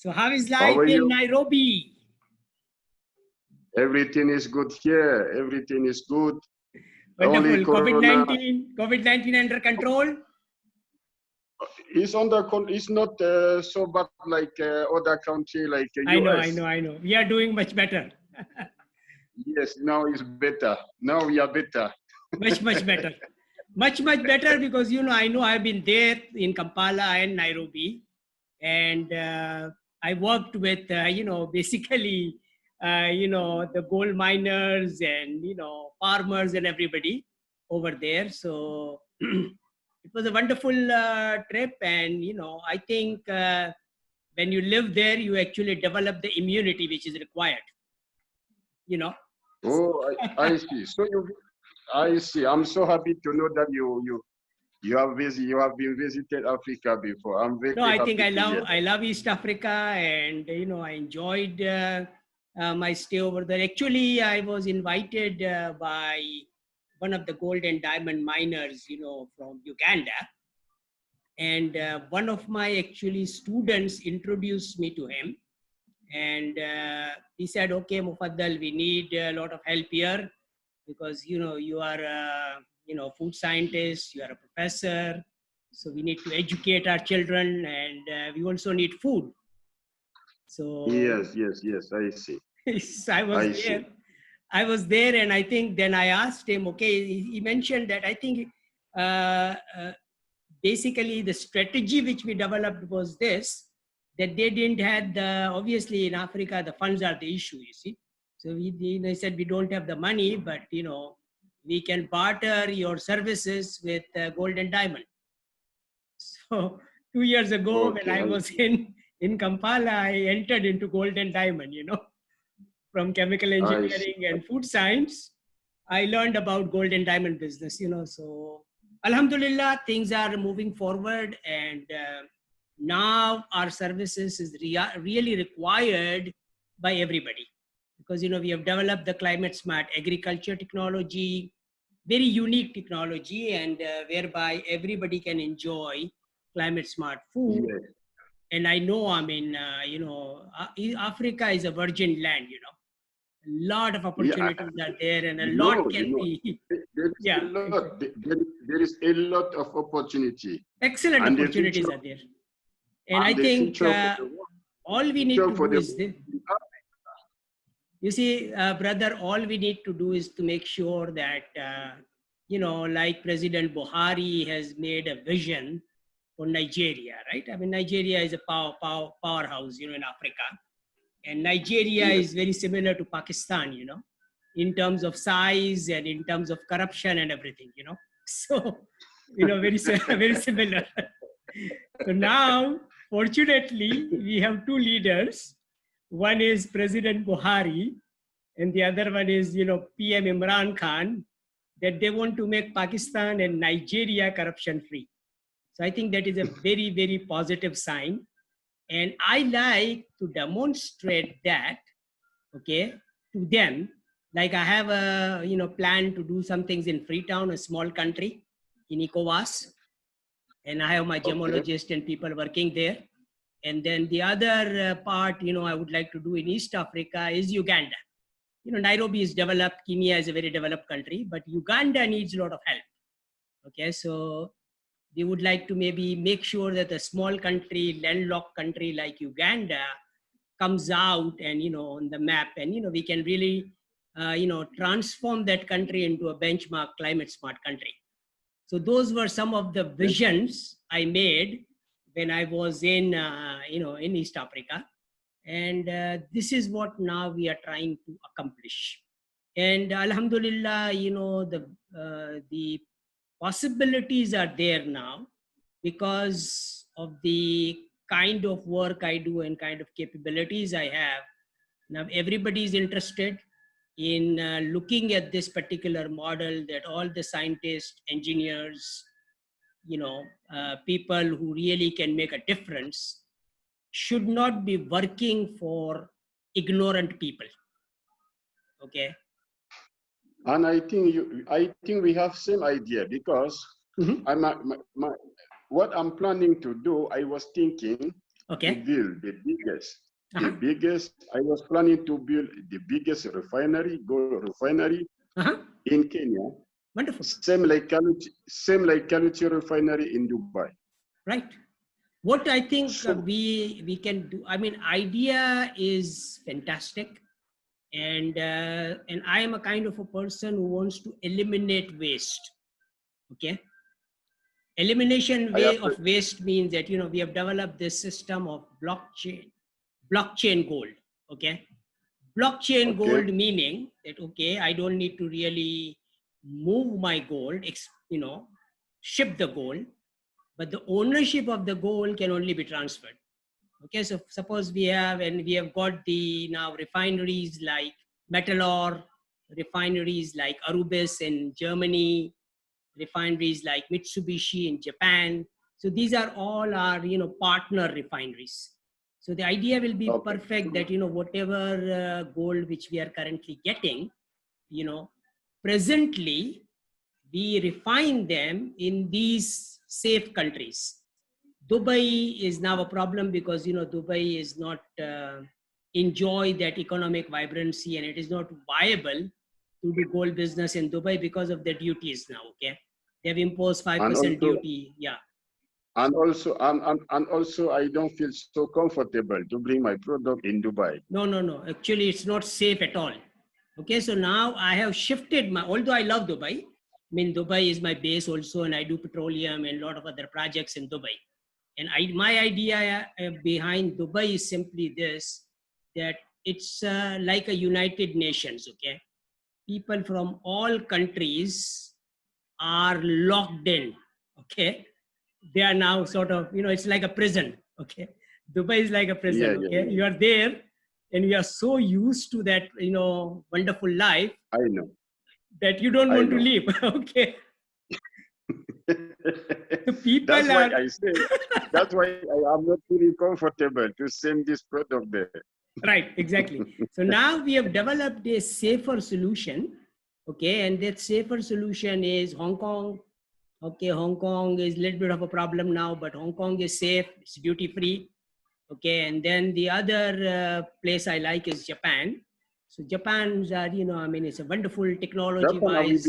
So how is How life are in you? Nairobi? Everything is good here. Everything is good. Wonderful. Only Corona COVID-19 under control? is it's not so bad like other country like I US. know. We are doing much better. Yes, now it's better. Now we are better. Much better. Much better because, I know I've been there in Kampala and Nairobi. And I worked with, basically, the gold miners and, farmers and everybody over there. So it was a wonderful trip. And, I think when you live there, you actually develop the immunity which is required, Oh, I see. So I see. I'm so happy to know that you have been visited Africa before. I'm very No, I think happy to hear I that. love East Africa, and I enjoyed my stay over there. Actually, I was invited by one of the gold and diamond miners, from Uganda, and one of my actually students introduced me to him, and he said, "Okay, Mufaddal, we need a lot of help here because you are food scientist, you are a professor, so we need to educate our children, and we also need food." So Yes. I see. so I see. I was there, and I think then I asked him, okay, he mentioned that I think uh, uh, basically the strategy which we developed was this, that they didn't have obviously in Africa, the funds are the issue, you see. So they said, we don't have the money, but, we can barter your services with gold and diamond. So 2 years ago, when Okay, I I was see. in Kampala, I entered into gold and diamond, from chemical I see. engineering and food science. I learned about gold and diamond business, so Alhamdulillah, things are moving forward, and now our services is really required by everybody because, we have developed the climate smart agriculture technology, very unique technology, and whereby everybody can enjoy climate smart food. Yes. And I know, Africa is a virgin land, a lot of Yeah, opportunities are there, and a you lot know, you can know, be. there is Yeah, a lot. exactly. There is a lot of opportunity, Excellent and opportunities are there. And I the think future for the world, all we need future to for do the is, world. you see, brother, all we need to do is to make sure that, like President Buhari has made a vision for Nigeria, right? I mean, Nigeria is a powerhouse, in Africa. And Nigeria Yes. is very similar to Pakistan, in terms of size and in terms of corruption and everything, So, very, very similar. So now, fortunately, we have two leaders. One is President Buhari, and the other one is, PM Imran Khan, that they want to make Pakistan and Nigeria corruption free. So I think that is a very, very positive sign. And I like to demonstrate that, okay, to them. Like I have a, plan to do some things in Freetown, a small country in ECOWAS, and I have my Okay. gemologist and people working there. And then the other part, I would like to do in East Africa is Uganda. Nairobi is developed, Kenya is a very developed country, but Uganda needs a lot of help. Okay, so we would like to maybe make sure that a small country, landlocked country like Uganda comes out and, on the map, and, we can really, transform that country into a benchmark climate smart country. So those were some of the visions I made when I was in, in East Africa. And this is what now we are trying to accomplish. And Alhamdulillah, the possibilities are there now because of the kind of work I do and kind of capabilities I have. Now everybody is interested in looking at this particular model, that all the scientists, engineers, people who really can make a difference should not be working for ignorant people. Okay. And I think we have same idea because Mm-hmm. what I'm planning to do, I was thinking Okay. build the biggest. The Uh-huh. biggest, I was planning to build the biggest refinery, gold refinery Uh-huh. in Kenya, Wonderful. same like Kaluchi refinery in Dubai. Right. What I think So, we can do, I mean, idea is fantastic. And I am a kind of a person who wants to eliminate waste. Okay. Elimination I way of appre- waste means that, we have developed this system of blockchain gold. Okay. Blockchain okay, gold meaning that, okay, I don't need to really move my gold, ship the gold, but the ownership of the gold can only be transferred. Okay, so suppose we have got the now refineries like Metalor, refineries like Arubis in Germany, refineries like Mitsubishi in Japan. So these are all our partner refineries. So the idea will be okay. perfect that whatever gold which we are currently getting, you know presently we refine them in these safe countries. Dubai is now a problem because Dubai is not enjoy that economic vibrancy, and it is not viable to do gold business in Dubai because of the duties now. Okay, they have imposed five And percent also, duty. Yeah. and also, I don't feel so comfortable to bring my product in Dubai. No, no, no. Actually, it's not safe at all. Okay, so now I have shifted my. Although I love Dubai, I mean Dubai is my base also, and I do petroleum and a lot of other projects in Dubai. And my idea behind Dubai is simply this: that it's like a United Nations. Okay, people from all countries are locked in. Okay, they are now sort of, it's like a prison. Okay, Dubai is like a Yeah, prison. yeah, Okay, yeah. you are there, and you are so used to that, wonderful life I know, that you don't I want to know. leave. Okay, the people That's why are I say, that's why I am not really comfortable to send this product there. right, exactly. So now we have developed a safer solution. Okay, and that safer solution is Hong Kong. Okay, Hong Kong is a little bit of a problem now, but Hong Kong is safe, it's duty free. Okay, and then the other place I like is Japan. So Japan's are, I mean, it's a wonderful technology Japan, wise.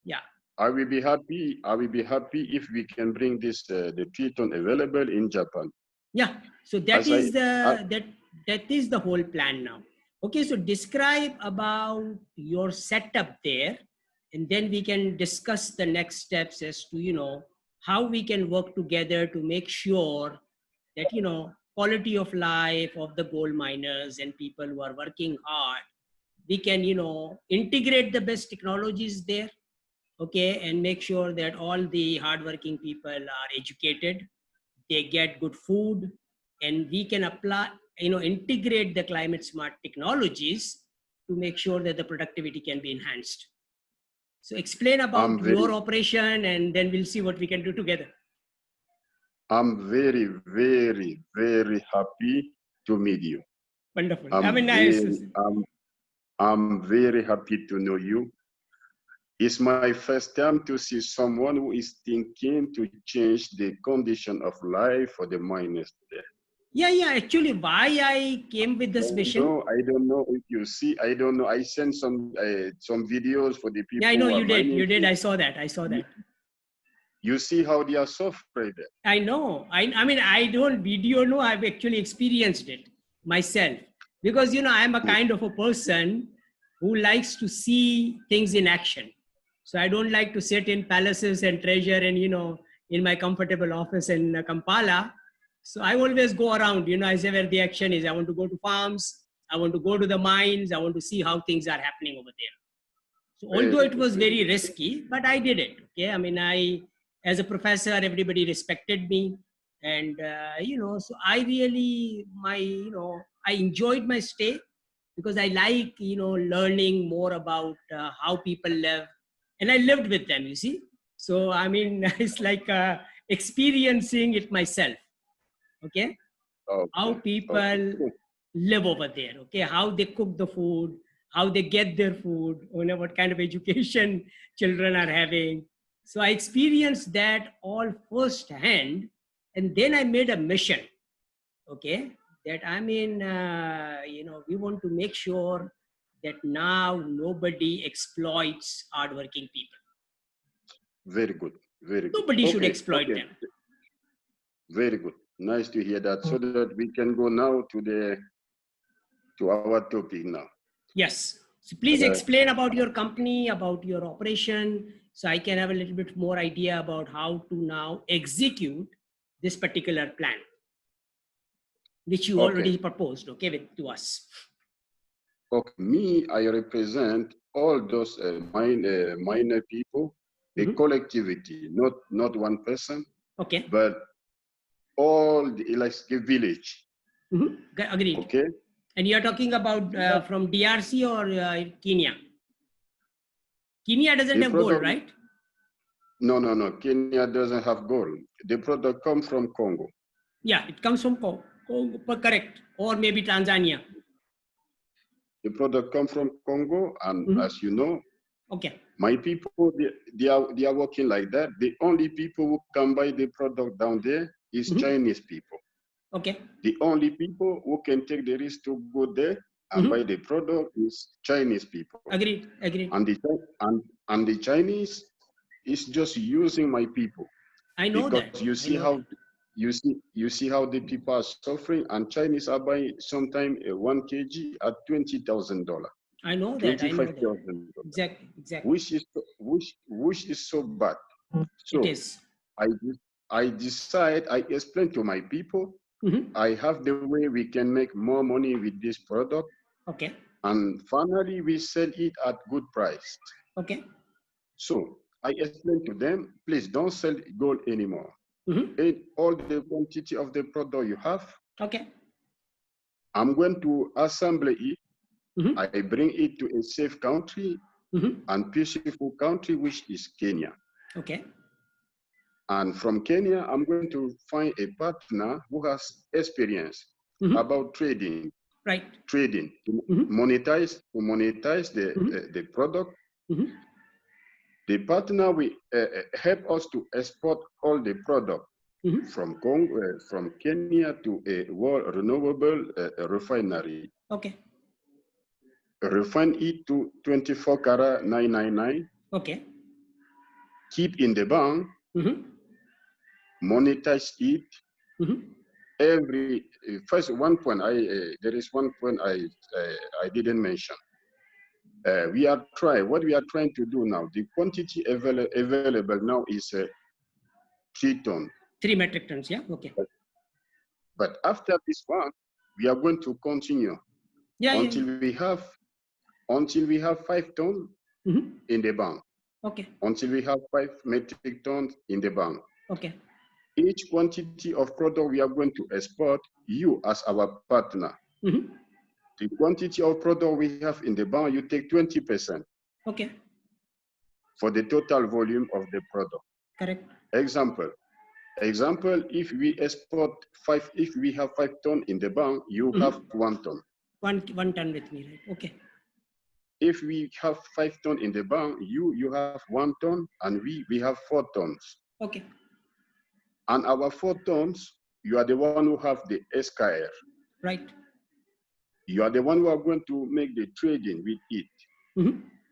Yeah. I will be happy. I will be happy if we can bring this the Triton available in Japan. Yeah, so As I, that is the whole plan now. Okay, so describe about your setup there, and then we can discuss the next steps as to how we can work together to make sure that quality of life of the gold miners and people who are working hard, we can integrate the best technologies there. Okay, and make sure that all the hardworking people are educated, they get good food, and we can apply, integrate the climate smart technologies to make sure that the productivity can be enhanced. So explain about I'm very, your operation, and then we'll see what we can do together. I'm very, very, very happy to meet you. Wonderful. I I'm mean, nice. very, I'm, I'm very happy to know you. It's my first time to see someone who is thinking to change the condition of life for the miners there. Yeah, yeah. Actually, why I came with this mission. I don't know if you see. I don't know. I sent some videos for the Yeah, I people know who are you did. mining You did. here. I saw that. I saw You, that. you see how they are suffering there. I know. I mean, I don't video know. I've actually experienced it myself because, I'm a kind of a person who likes to see things in action. So I don't like to sit in palaces and treasure and, in my comfortable office in Kampala. So I always go around, I say where the action is. I want to go to farms. I want to go to the mines. I want to see how things are happening over there. So although Very it good, was very very good. risky, but I did it. Okay, I mean, as a professor, everybody respected me, and so I really I enjoyed my stay because I like learning more about how people live, and I lived with them. You see, so I mean, it's like experiencing it myself. Okay, how Okay, okay. people live over there. Okay, how they cook the food, how they get their food, what kind of education children are having. So I experienced that all firsthand, and then I made a mission. okay, that I mean, you know, we want to make sure that now nobody exploits hardworking people. Very good. Very good. Nobody should Okay. exploit Okay. them. Very good. Nice to hear that. So that we can go now to our topic now. Yes. So please Uh, explain about your company, about your operation, so I can have a little bit more idea about how to now execute this particular plan, which you okay. already proposed, okay, to us. Okay. Me, I represent all those minor people, a collectivity, not one person, Okay. but all the like a village. Agreed. Okay. And you are talking about from DRC or Kenya? Kenya doesn't The have gold, product, right? no. Kenya doesn't have gold. The product comes from Congo. Yeah, it comes from Congo, correct. Or maybe Tanzania. The product comes from Congo, and as you know, okay, my people they are working like that. The only people who can buy the product down there is Chinese people. okay, The only people who can take the risk to go there and buy the product is Chinese people. agreed. And the Chinese is just using my people. I know Because that. you see how you see how the people are suffering, and Chinese are buying sometimes 1 kg at $20,000. I know that. I know that. $25,000. Exactly. Which is so bad. It So is. I explain to my people, I have the way we can make more money with this product. Okay. And finally, we sell it at good price. Okay. So I explained to them, please don't sell gold anymore. All the quantity of the product you have, okay, I'm going to assemble it. I bring it to a safe country and peaceful country, which is Kenya. Okay. And from Kenya, I'm going to find a partner who has experience about trading. Right. Trading to monetize the product. The partner will help us to export all the product from Congo, from Kenya to a world renewable refinery. Okay. Refine it to 24 karat 999. Okay. Keep in the bank. Monetize it. Every first one point there is one point I didn't mention. What we are trying to do now, the quantity available now is 3 tons. 3 metric tons, yeah, okay. But after this one, we are going to continue until we have 5 tons in the bank. Okay. Until we have 5 metric tons in the bank. Okay. Each quantity of product we are going to export, you as our partner. The quantity of product we have in the bank, you take 20%. Okay. For the total volume of the product. Correct. Example, if we export 5, if we have 5 tons in the bank, you have 1 ton. 1 ton with me, right? Okay. If we have 5 tons in the bank, you have 1 ton, and we have 4 tons. Okay. And our 4 tons, you are the one who have the SKR. Right. You are the one who are going to make the trading with it.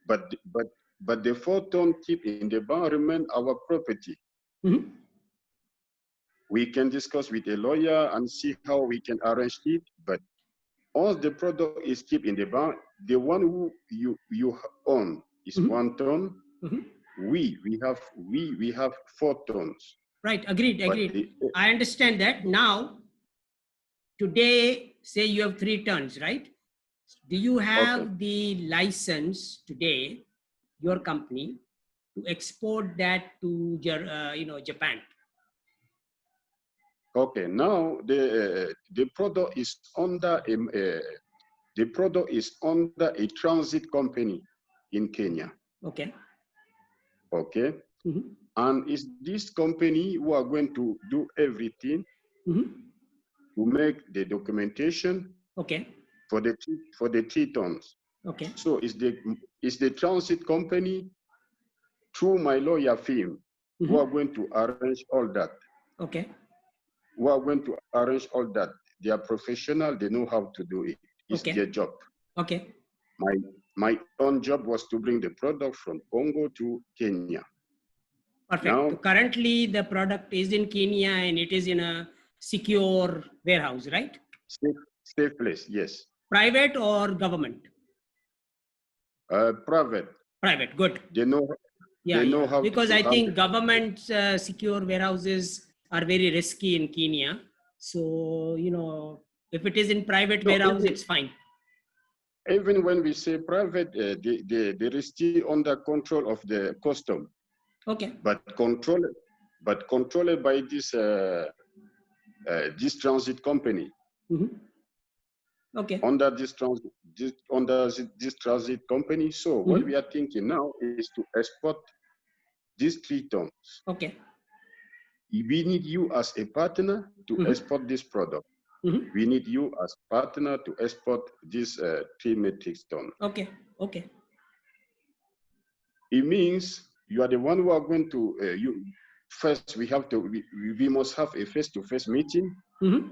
But the 4 tons keep in the bank remain our property. We can discuss with a lawyer and see how we can arrange it. But once the product is kept in the bank, the one who you own is 1 ton. We have 4 tons. Right. Agreed. I understand that. Now, today, say you have 3 tons, right? Do you have the license today, your company, to export that to Japan? Okay. Now the product is under a transit company in Kenya. Okay. Okay. And it's this company who are going to do everything to make the documentation. Okay. For the 3 tons. Okay. So it's the transit company through my lawyer firm who are going to arrange all that. Okay. Who are going to arrange all that. they are professional. They know how to do it. It's their job. Okay. My own job was to bring the product from Congo to Kenya. Perfect. Now, so currently, the product is in Kenya and it is in a secure warehouse, right? Safe place, yes. Private or government? Private. Private, good. They know. Yeah, they know how because to I think handle government secure warehouses are very risky in Kenya. So, if it is in private warehouse, it's fine. Even when we say private, they are still under control of the custom. Okay. But controlled by this transit company. Okay. Under this transit company. So what we are thinking now is to export these 3 tons. Okay. We need you as a partner to export this product. We need you as partner to export this 3 metric tons. Okay. Okay. It means you are the one who are going to first. We must have a face-to-face meeting.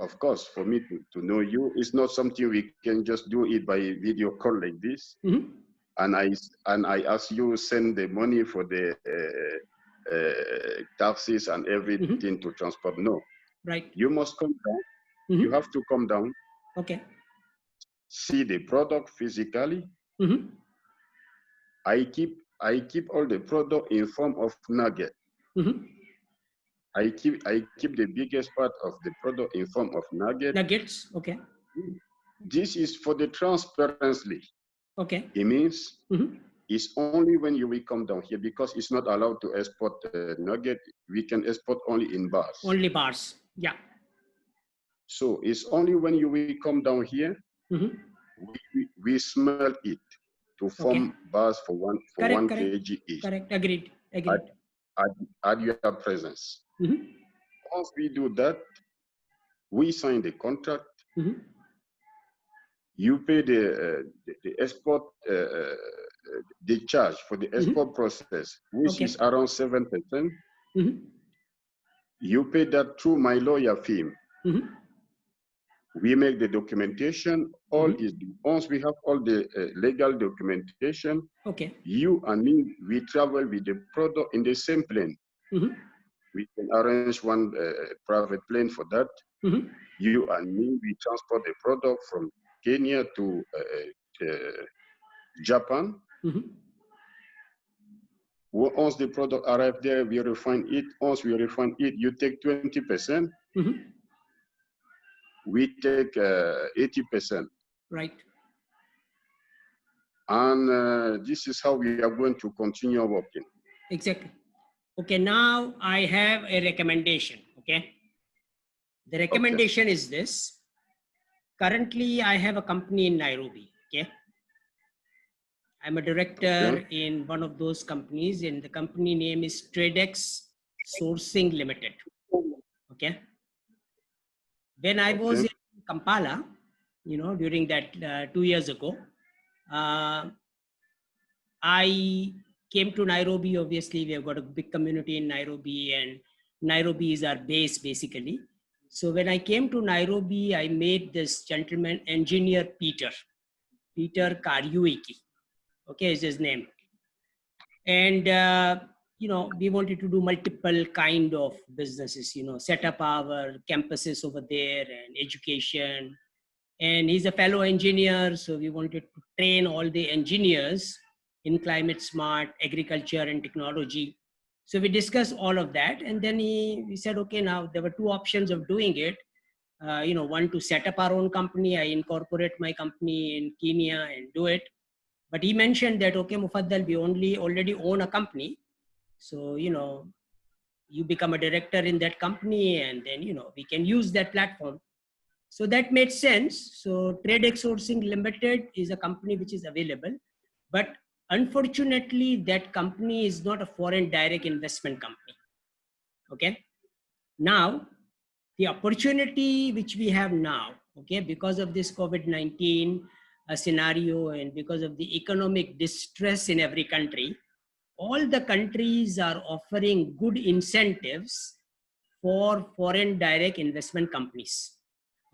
Of course, for me to know you, it's not something we can just do it by video call like this. And I ask you send the money for the taxes and everything to transport. No, right. You must come down. You have to come down. Okay. See the product physically. I keep all the product in form of nugget. I keep the biggest part of the product in form of nugget. Nuggets. Okay. This is for the transparency. Okay. It means it's only when you will come down here, because it's not allowed to export nugget. We can export only in bars. Only bars. Yeah. So it's only when you will come down here, we smell it to form bars for one kg each. Correct. Agreed. At your presence. Once we do that, we sign the contract. You pay the export, the charge for the export process, which is around 7%. You pay that through my lawyer fee. We make the documentation. All is due. Once we have all the legal documentation, you and me, we travel with the product in the same plane. We can arrange one private plane for that. You and me, we transport the product from Kenya to Japan. Once the product arrives there, we refine it. Once we refine it, you take 20%. We take 80%. Right. And this is how we are going to continue working. Exactly. Okay, now I have a recommendation. Okay. The recommendation is this. Currently, I have a company in Nairobi. Okay. I'm a director in one of those companies, and the company name is TradeX Sourcing Limited. Okay. When I was in Kampala, during that 2 years ago, I came to Nairobi. Obviously, we have got a big community in Nairobi, and Nairobi is our base basically. So when I came to Nairobi, I met this gentleman, engineer Peter Karyuiki. Okay, is his name. And, we wanted to do multiple kind of businesses, set up our campuses over there and education. And he's a fellow engineer. So we wanted to train all the engineers in climate smart agriculture and technology. So we discussed all of that. And then we said, okay, now there were 2 options of doing it. One, to set up our own company. I incorporate my company in Kenya and do it. But he mentioned that, okay, Mufaddal, we already own a company. So, you become a director in that company, and then, we can use that platform. So that made sense. So TradeX Sourcing Limited is a company which is available. But unfortunately, that company is not a foreign direct investment company. Okay. Now, the opportunity which we have now, okay, because of this COVID-19 scenario and because of the economic distress in every country, all the countries are offering good incentives for foreign direct investment companies.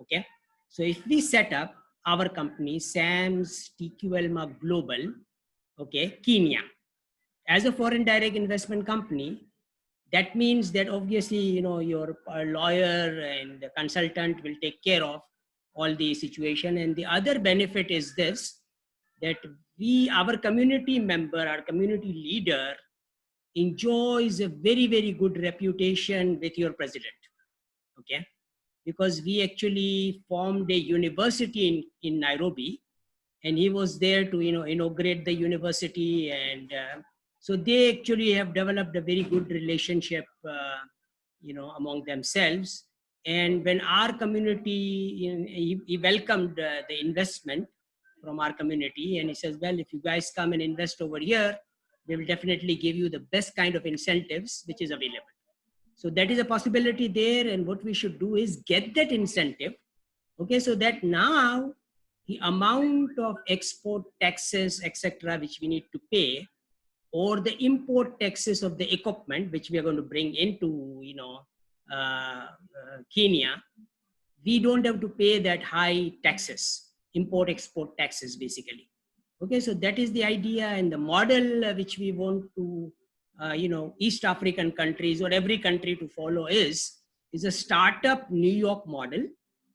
Okay. So if we set up our company, Sam's TQLMA Global, okay, Kenya, as a foreign direct investment company, that means that obviously, your lawyer and the consultant will take care of all the situation. And the other benefit is this, that our community member, our community leader enjoys a very, very good reputation with your president. Okay. Because we actually formed a university in Nairobi, and he was there to, inaugurate the university. And so they actually have developed a very good relationship, among themselves. And when our community, he welcomed the investment from our community, and he says, well, if you guys come and invest over here, they will definitely give you the best kind of incentives which is available. So that is a possibility there. And what we should do is get that incentive. Okay, so that now the amount of export taxes, etc., which we need to pay, or the import taxes of the equipment which we are going to bring into, Kenya, we don't have to pay that high taxes, import-export taxes, basically. Okay, so that is the idea and the model which we want to, East African countries or every country to follow is a startup New York model,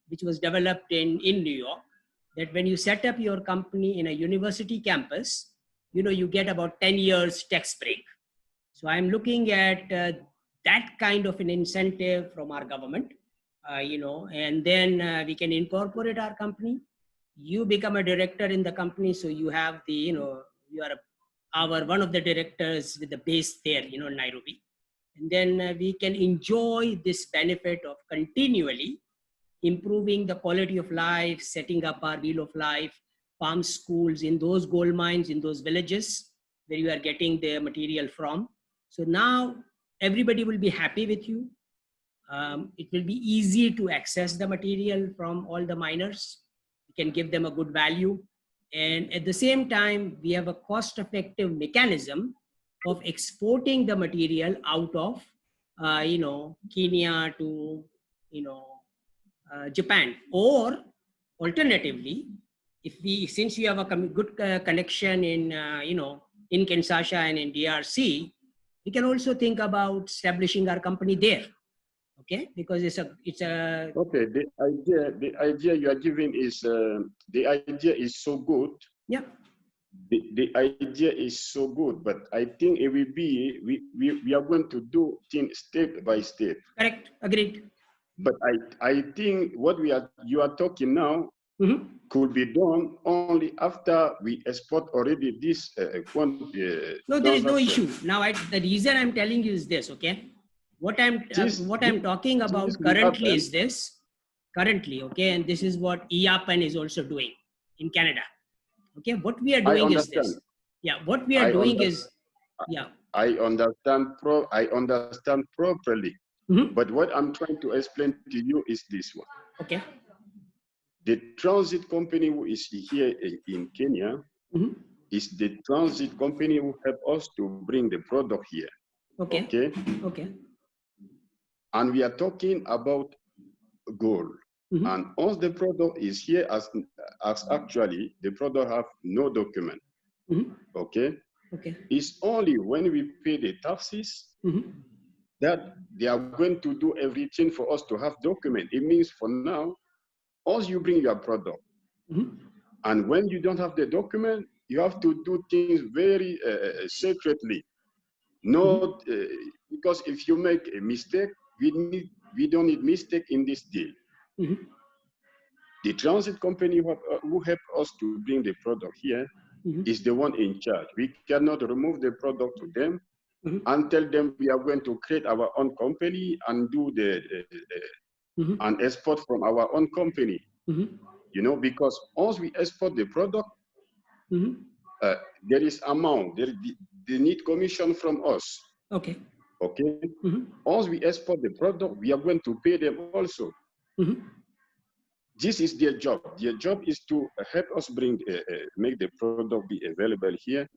which was developed in New York, that when you set up your company in a university campus, you get about 10 years tax break. So I'm looking at that kind of an incentive from our government, and then we can incorporate our company. You become a director in the company, so you have the, you are one of the directors with the base there, in Nairobi. And then we can enjoy this benefit of continually improving the quality of life, setting up our wheel of life, farm schools in those gold mines, in those villages where you are getting the material from. So now everybody will be happy with you. It will be easy to access the material from all the miners. We can give them a good value. And at the same time, we have a cost-effective mechanism of exporting the material out of, Kenya to, Japan. Or alternatively, since we have a good connection in, in Kinshasa and in DRC, we can also think about establishing our company there. Okay, because it's a okay. The idea you are giving is the idea is so good. Yeah. The idea is so good, but I think it will be we are going to do things step by step. Correct. Agreed. But I think what you are talking now could be done only after we export already this no, there is no issue. Now, the reason I'm telling you is this. Okay, what I'm talking about currently is this. Currently, okay, and this is what EAPN is also doing in Canada. Okay, what we are doing is this. Yeah, what we are doing is, yeah. I understand properly. But what I'm trying to explain to you is this one. Okay. The transit company who is here in Kenya is the transit company who help us to bring the product here. Okay. Okay. Okay. And we are talking about gold. And once the product is here, as actually the product have no document. Okay. Okay. It's only when we pay the taxes that they are going to do everything for us to have document. It means for now, once you bring your product, and when you don't have the document, you have to do things very secretly. Not because if you make a mistake, we don't need mistake in this deal. The transit company who help us to bring the product here is the one in charge. We cannot remove the product to them and tell them we are going to create our own company and do and export from our own company. Because once we export the product, there is amount. They need commission from us. Okay. Okay. Once we export the product, we are going to pay them also. This is their job. Their job is to help us make the product be available here,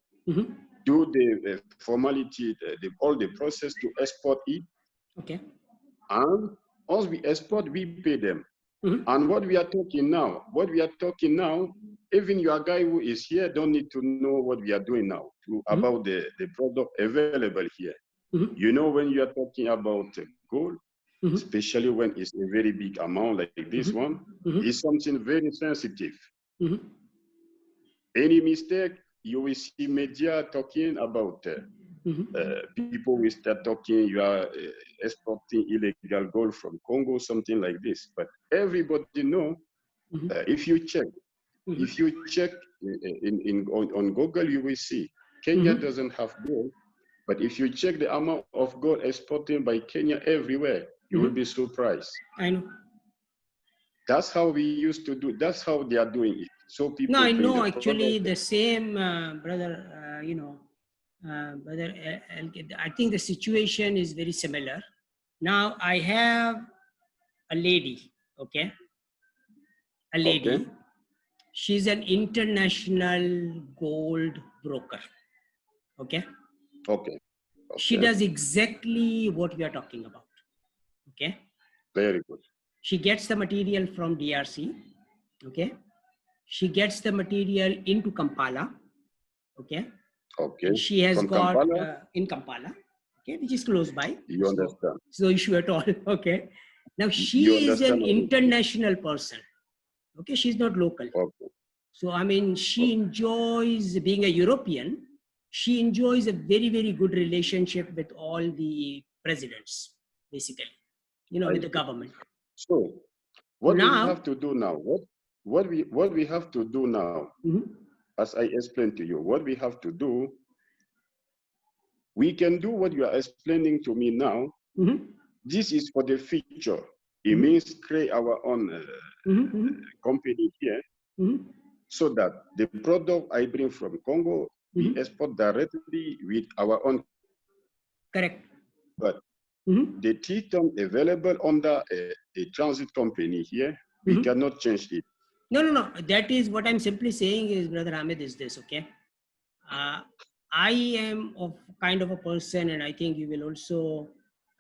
do the formality, all the process to export it. Okay. And once we export, we pay them. And what we are talking now, even your guy who is here don't need to know what we are doing now about the product available here. You know, when you are talking about gold, especially when it's a very big amount like this one, it's something very sensitive. Any mistake, you will see media talking about people will start talking, you are exporting illegal gold from Congo, something like this. But everybody know, if you check on Google, you will see Kenya doesn't have gold. But if you check the amount of gold exported by Kenya everywhere, you will be surprised. I know. That's how we used to do. That's how they are doing it. So people. No, I know actually the same, brother. Brother, I think the situation is very similar. Now I have a lady. Okay, a lady. Okay. She's an international gold broker. Okay. Okay. She does exactly what we are talking about. Okay. Very good. She gets the material from DRC. Okay. She gets the material into Kampala. Okay. Okay. And she has from got Kampala? In Kampala. Okay, which is close by. You understand? So issue at all. Okay. Now she is an international person. Okay. She's not local. Okay. So I mean, she enjoys being a European. She enjoys a very, very good relationship with all the presidents, basically, you know, with the government. So what we have to do now, what we have to do now, as I explained to you, what we have to do, we can do what you are explaining to me now. This is for the future. It means create our own company here, so that the product I bring from Congo, we export directly with our own. Correct. But the T-ton available under a transit company here, we cannot change it. No. That is what I'm simply saying is, Brother Hamid, is this, okay? I am of kind of a person, and I think you will also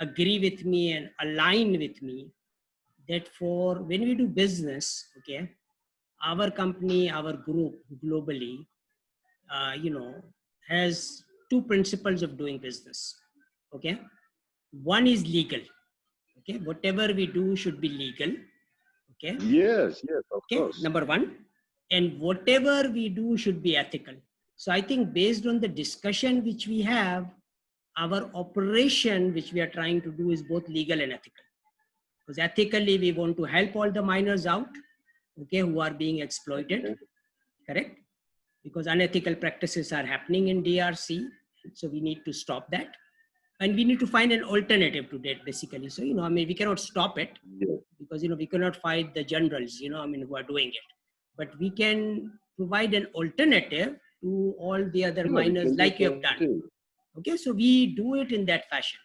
agree with me and align with me, that for when we do business, okay, our company, our group globally, you know, has two principles of doing business. Okay. One is legal. Okay. Whatever we do should be legal. Okay. Yes, of course. Number one. And whatever we do should be ethical. So I think based on the discussion which we have, our operation which we are trying to do is both legal and ethical. Because ethically, we want to help all the miners out, okay, who are being exploited, correct? Because unethical practices are happening in DRC. So we need to stop that. And we need to find an alternative to that, basically. So, you know, I mean, we cannot stop it because, you know, we cannot fight the generals, you know, I mean, who are doing it. But we can provide an alternative to all the other miners like you have done. Okay, so we do it in that fashion.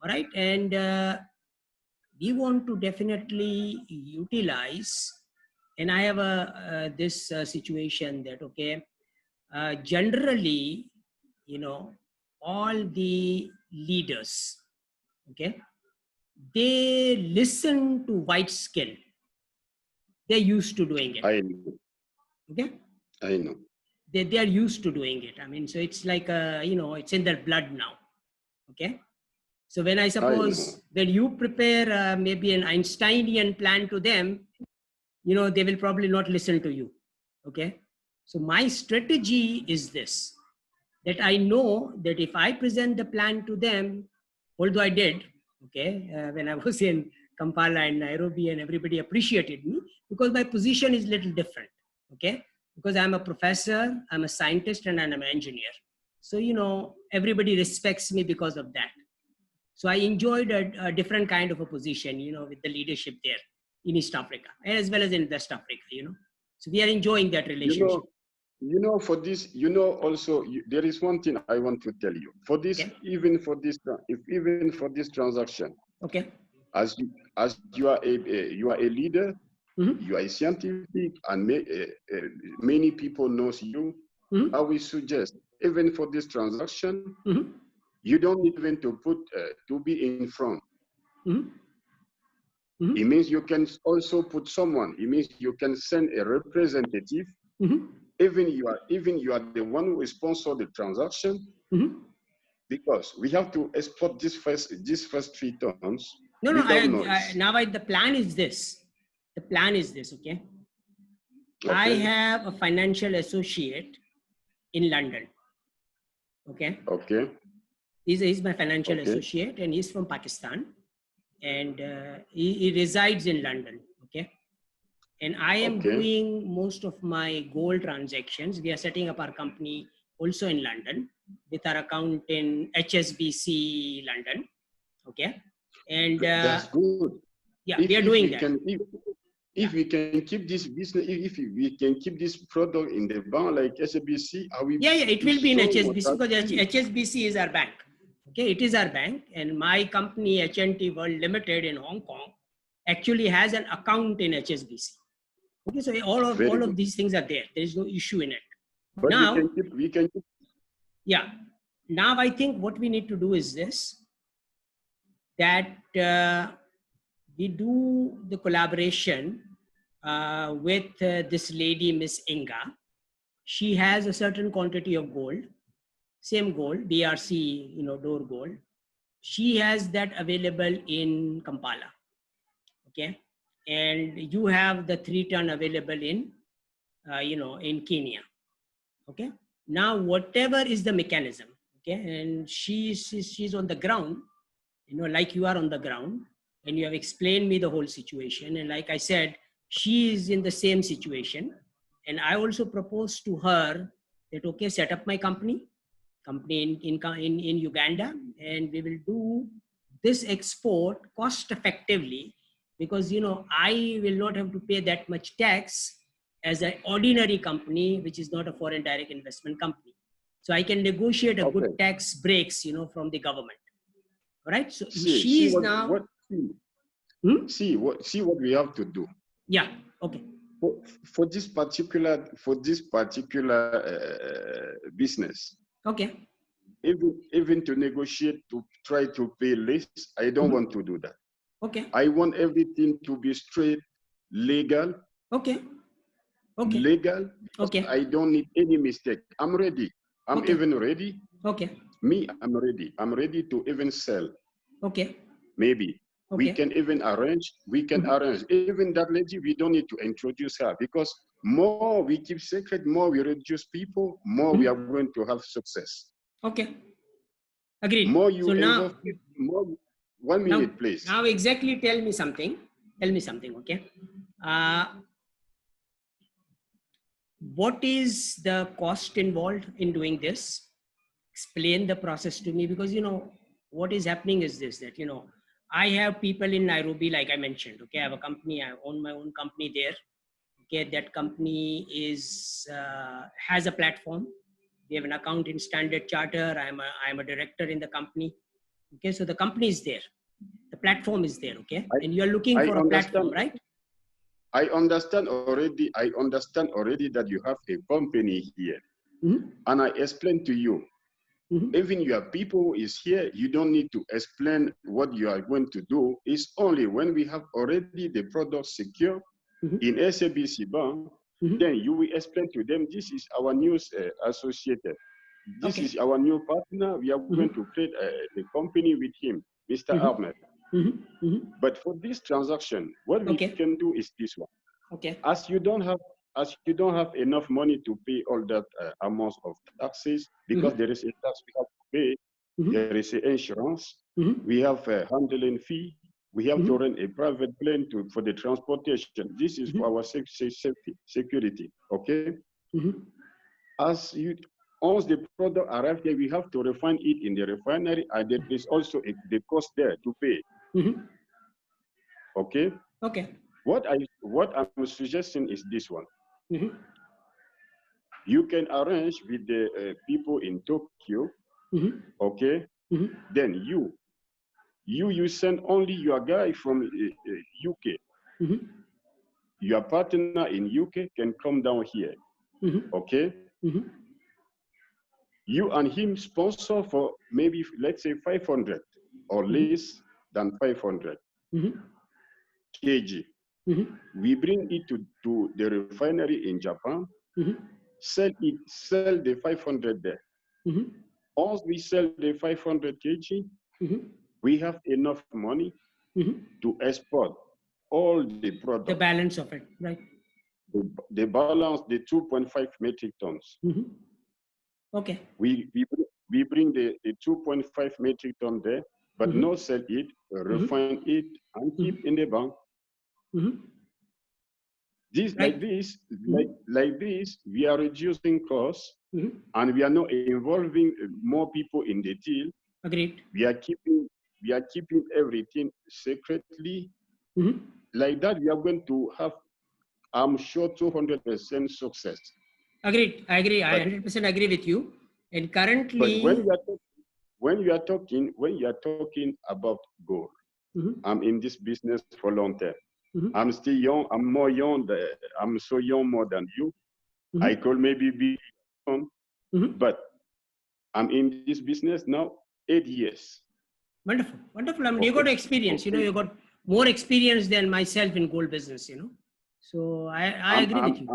All right. And we want to definitely utilize, and I have this situation that, okay, generally, you know, all the leaders, okay, they listen to white skin. They're used to doing it. I know. Okay. I know. They are used to doing it. I mean, so it's like, you know, it's in their blood now. Okay. So when I suppose when you prepare maybe an Einsteinian plan to them, you know, they will probably not listen to you. Okay. So my strategy is this, that I know that if I present the plan to them, although I did, okay, when I was in Kampala and Nairobi, and everybody appreciated me because my position is a little different. Okay. Because I'm a professor, I'm a scientist, and I'm an engineer. So, you know, everybody respects me because of that. So I enjoyed a different kind of a position, you know, with the leadership there in East Africa, as well as in West Africa, you know. So we are enjoying that relationship. You know, for this, you know, also, there is one thing I want to tell you. For this, even for this transaction, okay, as you are a leader, you are a scientific, and many people knows you. I will suggest, even for this transaction, you don't even to put to be in front. It means you can also put someone. It means you can send a representative. Even you are the one who sponsor the transaction, because we have to export these first 3 tons. No, without noise. now the plan is this. The plan is this, okay? I Okay. have a financial associate in London. Okay. Okay. He's my financial associate, and he's from Pakistan, and he resides in London. Okay. And I am doing most of my gold transactions. We are setting up our company also in London with our account in HSBC London. Okay. And that's good. Yeah, we are doing that. If we can keep this business, if we can keep this product in the bank like HSBC, it will be in HSBC, because HSBC is our bank. Okay, it is our bank, and my company HNT World Limited in Hong Kong actually has an account in HSBC. Okay, so all of these things are there. There is no issue in it. But now we can keep. Yeah. Now I think what we need to do is this, that we do the collaboration with this lady, Miss Inga. She has a certain quantity of gold, same gold, DRC, Dore gold. She has that available in Kampala. Okay. And you have the 3 ton available in, in Kenya. Okay. Now, whatever is the mechanism, okay, and she's on the ground, like you are on the ground, and you have explained me the whole situation. And like I said, she is in the same situation. And I also proposed to her that, okay, set up my company in Uganda, and we will do this export cost effectively, because, I will not have to pay that much tax as an ordinary company, which is not a foreign direct investment company. So I can negotiate a good tax breaks, from the government. All right. So see what we have to do. Yeah. Okay. For this particular business. Okay. Even to negotiate, to try to pay less, I don't want to do that. Okay. I want everything to be straight, legal. Okay. Okay. Legal. Okay. I don't need any mistake. I'm ready. I'm even ready. Okay. Me, I'm ready. I'm ready to even sell. Okay. Maybe. Okay. We can even arrange. Even that lady, we don't need to introduce her, because more we keep secret, more we reduce people, more we are going to have success. Okay. Agreed. More you involve people, more. 1 minute, please. Now exactly tell me something. Okay. What is the cost involved in doing this? Explain the process to me, because, what is happening is this, that, I have people in Nairobi, like I mentioned. Okay. I have a company. I own my own company there. Okay. That company has a platform. We have an account in Standard Charter. I'm a director in the company. Okay. So the company is there. The platform is there. Okay. And you're looking for a platform, right? I understand already that you have a company here. And I explained to you, even your people is here, you don't need to explain what you are going to do. It's only when we have already the product secure in SABC Bank, then you will explain to them, this is our new associated. This is our new partner. We are going to create a company with him, Mr. Ahmed. But for this transaction, what we can do is this one. Okay. As you don't have enough money to pay all that amounts of taxes, because there is a tax we have to pay, there is an insurance, we have a handling fee, we have to rent a private plane for the transportation. This is for our safety, security. Okay. Once the product arrives here, we have to refine it in the refinery, and there is also the cost there to pay. Okay. Okay. What I'm suggesting is this one. You can arrange with the people in Tokyo. Okay. Then you send only your guy from UK. Your partner in UK can come down here. Okay. You and him sponsor for maybe, let's say, 500 or less than 500. kg. We bring it to the refinery in Japan, sell the 500 there. Once we sell the 500 kg, we have enough money to export all the product. The balance of it, right? The balance, the 2.5 metric tons. Okay. We bring the 2.5 metric ton there, but not sell it, refine it, and keep in the bank. This, right. like this, we are reducing costs, and we are not involving more people in the deal. Agreed. We are keeping everything secretly. Like that, we are going to have, I'm sure, 200% success. Agreed. I agree. I 100% agree with you. And currently, but when you are talking about gold, I'm in this business for a long time. I'm still young. I'm more young. I'm so young more than you. I could maybe be young, but I'm in this business now 8 years. Wonderful, wonderful. I mean, you got experience. You know, you got more experience than myself in gold business. You know, so I agree with you.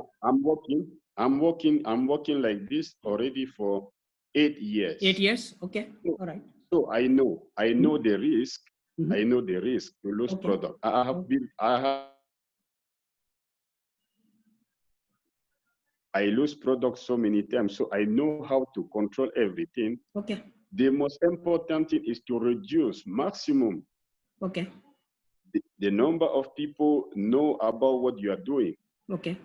I'm working like this already for 8 years. 8 years. Okay. So, all right. So I know the risk. I know the risk to lose product. I lose product so many times, so I know how to control everything. Okay. The most important thing is to reduce maximum. Okay. The number of people know about what you are doing. Okay.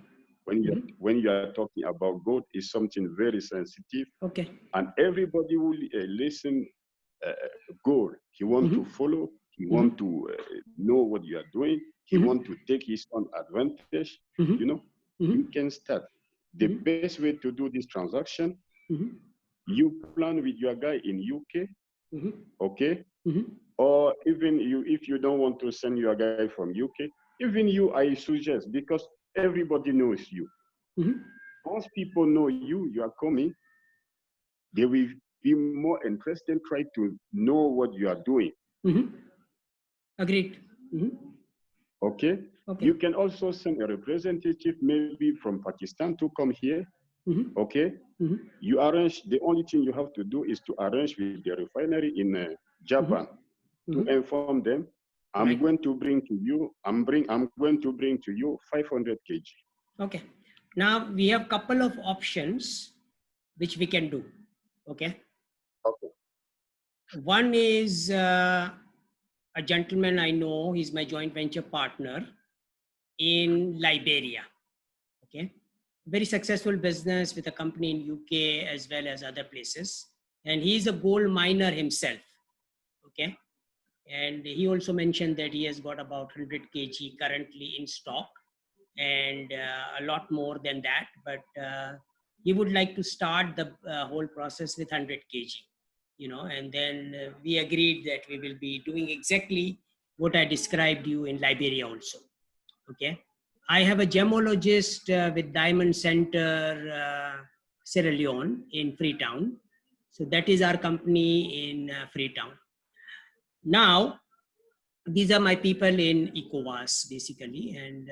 When you are talking about gold, is something very sensitive. Okay. And everybody will listen. Gold. He wants to follow. He wants to know what you are doing. He wants to take his own advantage. You know, you can start. The best way to do this transaction, you plan with your guy in UK, okay? Or even you, if you don't want to send your guy from UK, even you, I suggest, because everybody knows you. Once people know you, you are coming, they will be more interested, try to know what you are doing. Agreed. Okay? You can also send a representative maybe from Pakistan to come here. Okay? You arrange, the only thing you have to do is to arrange with the refinery in Japan to inform them, I'm going to bring to you, I'm going to bring to you 500 kg. Okay. Now we have a couple of options which we can do. Okay. Okay. One is a gentleman I know, he's my joint venture partner in Liberia. Okay. Very successful business with a company in UK as well as other places. And he's a gold miner himself. Okay. And he also mentioned that he has got about 100 kg currently in stock and a lot more than that. But he would like to start the whole process with 100 kg, you know, and then we agreed that we will be doing exactly what I described you in Liberia also. Okay. I have a gemologist with Diamond Center, Sierra Leone in Freetown. So that is our company in Freetown. Now, these are my people in ECOWAS, basically. And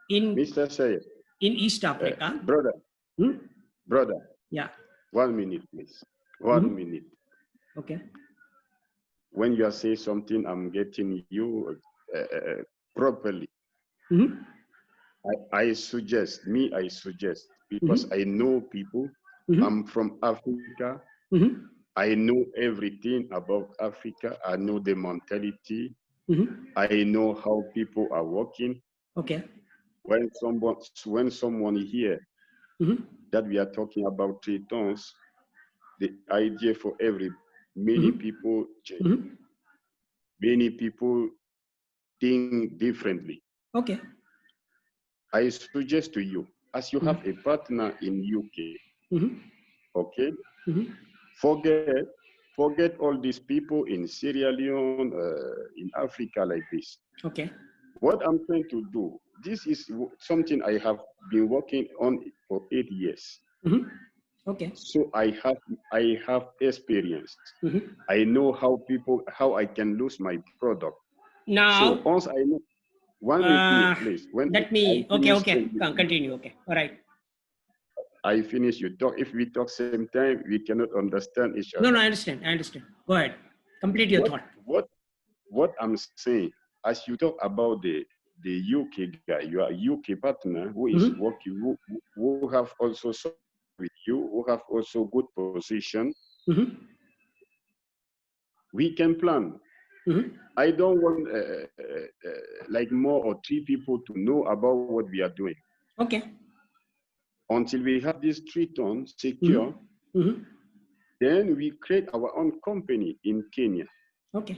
in Mr. Sayed, in East Africa. Brother. Yeah. 1 minute, please. 1 minute. Okay. When you are saying something, I'm getting you properly. I suggest, because I know people, I'm from Africa, I know everything about Africa, I know the mentality, I know how people are working. Okay. When someone here that we are talking about 3 tons, the idea for many people change. Many people think differently. Okay. I suggest to you, as you have a partner in UK, okay, forget all these people in Sierra Leone, in Africa like this. Okay. What I'm trying to do, this is something I have been working on for 8 years. Okay. So I have experience. Mm-hmm. I know how I can lose my product. So Now, once I know, 1 minute, please. When let I me, okay, finish, okay, continue. Okay, all right. I finish, you talk. If we talk same time, we cannot understand each No, other. no, I understand. I understand. Go ahead. Complete your What thought. what what I'm saying, as you talk about the UK guy, your UK partner who is Mm-hmm. working, who have also with you, who have also good position, Mm-hmm. we can plan. Mm-hmm. I don't want like more or 3 people to know about what we are doing. Okay. Until we have this 3 ton secure, Mm-hmm. Mm-hmm. then we create our own company in Kenya. Okay.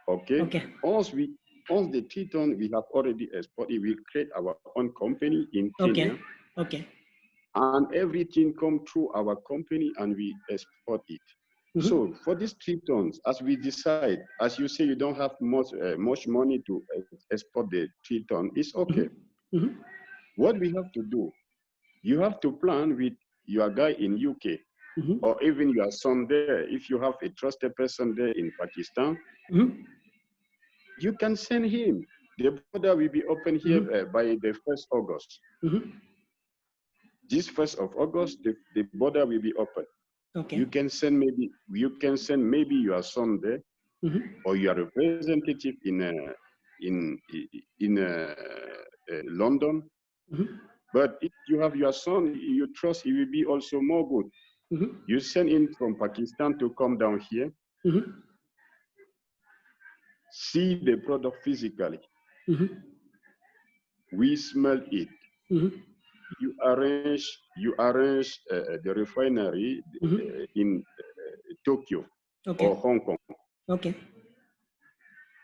Okay. Okay. Once the 3 ton we have already exported, we create our own company in Okay. Kenya, Okay. and everything come through our company and we export it. Mm-hmm. So for these 3 tons, as we decide, as you say, you don't have much money to export the 3 ton, it's okay. Mm-hmm. Mm-hmm. What we have to do, you have to plan with your guy in UK, Mm-hmm. or even your son there. If you have a trusted person there in Pakistan, Mm-hmm. you can send him. The border will be open here Mm-hmm. by the 1st August. Mm-hmm. This 1st of August, the border will be open. Okay. You can send maybe your son there, Mm-hmm. or your representative in London. Mm-hmm. But if you have your son, you trust, he will be also more good. Mm-hmm. You send him from Pakistan to come down here, Mm-hmm. see the product physically. Mm-hmm. We smell it. Mm-hmm. You arrange the refinery Mm-hmm. in Tokyo Okay. or Hong Kong. Okay.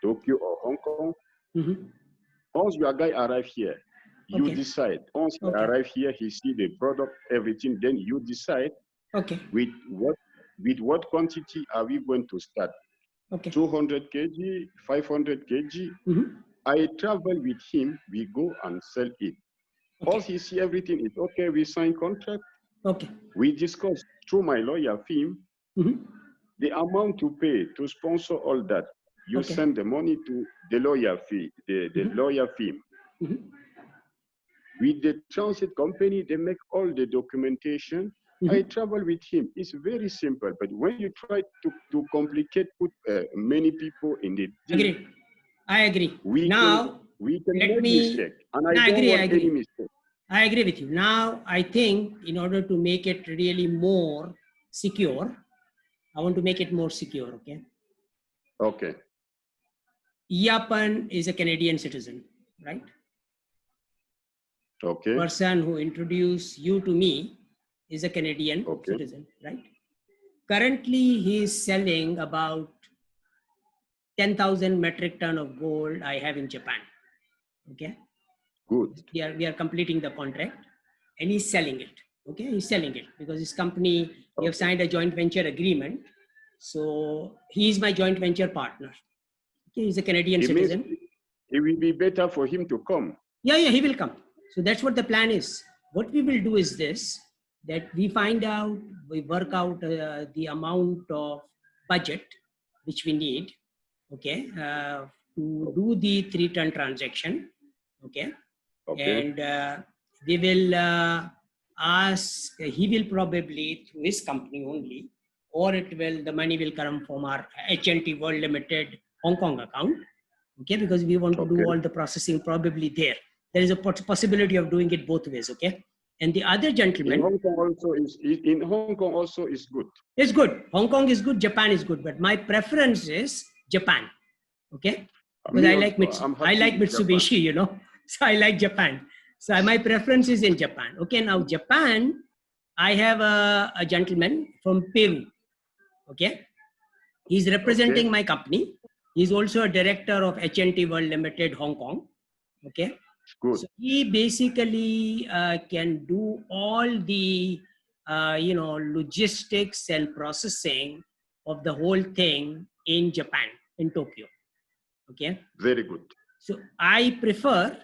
Tokyo or Hong Kong. Mm-hmm. Once your guy arrive here, you Okay. decide. Once he Okay. arrive here, he see the product, everything. Then you decide Okay. with what quantity are we going to start? Okay. 200 kg, 500 kg. Mm-hmm. I travel with him. We go and sell it. Okay. Once he see everything is okay, we sign contract. Okay. We discuss through my lawyer firm Mm-hmm. the amount to pay to sponsor all that. You Okay. send the money to the lawyer fee, the Mm-hmm. lawyer firm. Mm-hmm. With the transit company, they make all the documentation. I Mm-hmm. travel with him. It's very simple. But when you try to complicate, put many people in the deal, Agreed. I agree. we Now, can let make me. mistake. And I No, I don't agree. I want any agree. mistake. I agree with you. Now, I think in order to make it really more secure, I want to make it more secure. Okay. Okay. Yapan is a Canadian citizen, right? Okay. Person who introduced you to me is a Canadian Okay. citizen, right? Currently, he is selling about 10,000 metric ton of gold I have in Japan. Okay. Good. We are completing the contract and he's selling it. Okay. He's selling it because his company, we have Okay. signed a joint venture agreement. So he is my joint venture partner. Okay. He's a Canadian It means citizen. it will be better for him to come. Yeah, he will come. So that's what the plan is. What we will do is this, that we find out, we work out the amount of budget which we need, okay, to do the 3-ton transaction, okay. Okay. And we will ask, he will probably through his company only, or the money will come from our HNT World Limited Hong Kong account, okay, because we want to do Okay. all the processing probably there. There is a possibility of doing it both ways, okay. And the other In gentleman, Hong Kong also is good. is good. Hong Kong is good, Japan is good, but my preference is Japan, okay, because Me I like also, I'm I happy like with Japan. Mitsubishi, you know, so I like Japan. So my preference is in Japan. Okay, now Japan, I have a gentleman from Peru, okay. He's representing Okay. my company. He's also a director of HNT World Limited, Hong Kong. Okay. Good. So he basically can do all the, logistics and processing of the whole thing in Japan, in Tokyo. Okay. Very good. So I prefer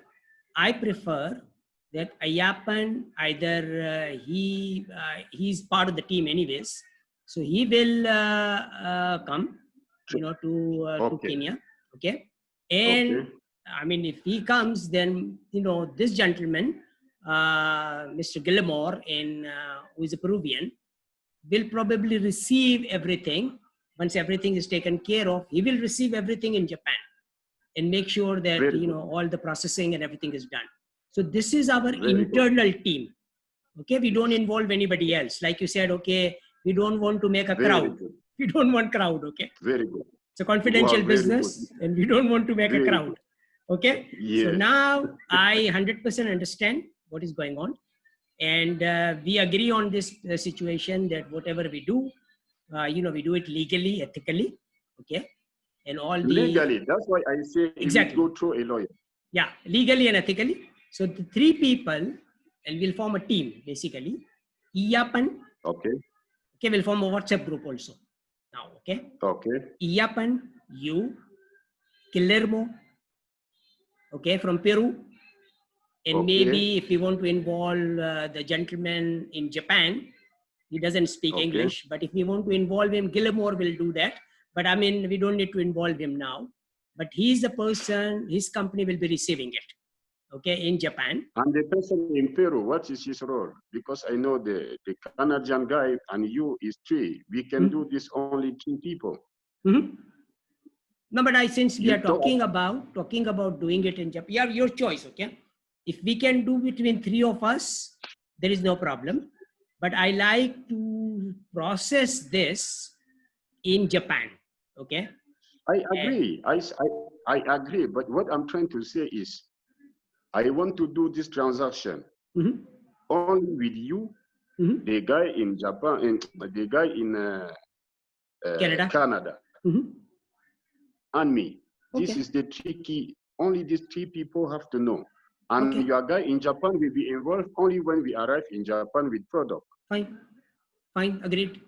that Ayapan, either he's part of the team anyways, so he will come, to Okay. Kenya, okay? And Okay. I mean, if he comes, then, this gentleman, Mr. Gilmore, who is a Peruvian, will probably receive everything. Once everything is taken care of, he will receive everything in Japan and make sure that, Very good. all the processing and everything is done. So this is our Very good. internal team. Okay, we don't involve anybody else. Like you said, okay, we don't want to make a Very crowd. good. We don't want crowd. Okay, Very good. it's a Wow, confidential very good. business, and we don't want to make a Very crowd. good. Okay, so Yes. now I 100% understand what is going on, and we agree on this situation that whatever we do, we do it legally, ethically. Okay, and all the Legally, that's why I say it will exactly, go through a lawyer. yeah, legally and ethically. So the three people, and we'll form a team basically. Iyapan, Okay. okay, we'll form a WhatsApp group also. Now, okay, Okay. Iyapan, you, Guillermo, okay, from Peru, and Okay. maybe if we want to involve the gentleman in Japan, he doesn't speak Okay. English, but if we want to involve him, Gilmore will do that. But I mean, we don't need to involve him now. But he's the person, his company will be receiving it, okay, in Japan. And the person in Peru, what is his role? Because I know the Canadian guy and you is three. We can do this only two people. Mm-hmm. No, but since we You are thought, talking about doing it in Japan, you have your choice, okay? If we can do between three of us, there is no problem. But I like to process this in Japan, okay? I agree. I agree. But what I'm trying to say is, I want to do this transaction Mm-hmm. only with you, Mm-hmm. the guy in Japan, and the guy in Canada. Canada, Mm-hmm. and me. This Okay. is the tricky. Only these three people have to know. And Okay. your guy in Japan will be involved only when we arrive in Japan with product. Fine. Fine. Agreed.